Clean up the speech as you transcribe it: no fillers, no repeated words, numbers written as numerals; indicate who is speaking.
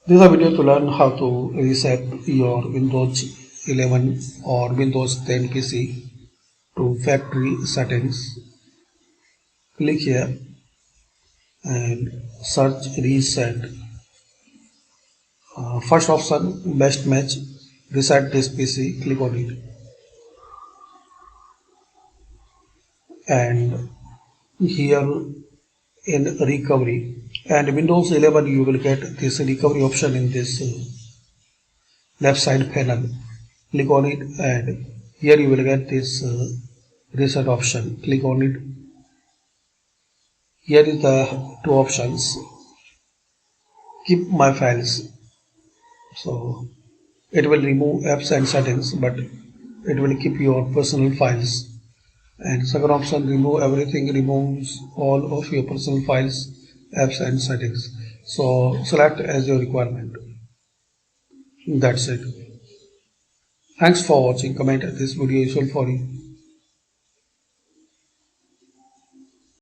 Speaker 1: This is a video to learn how to reset your Windows 11 or Windows 10 PC to factory settings. Click here and search reset. First option, best match, reset this PC. Click on it, and here in recovery and Windows 11 you will get this recovery option in this left side panel. Click on it, and here you will get this reset option. Click on it. Here is the two options. Keep my files, so it will remove apps and settings, but it will keep your personal files. And second option, remove everything, removes all of your personal files, apps and settings. So select as your requirement. That's it. Thanks for watching. Comment this video useful for you.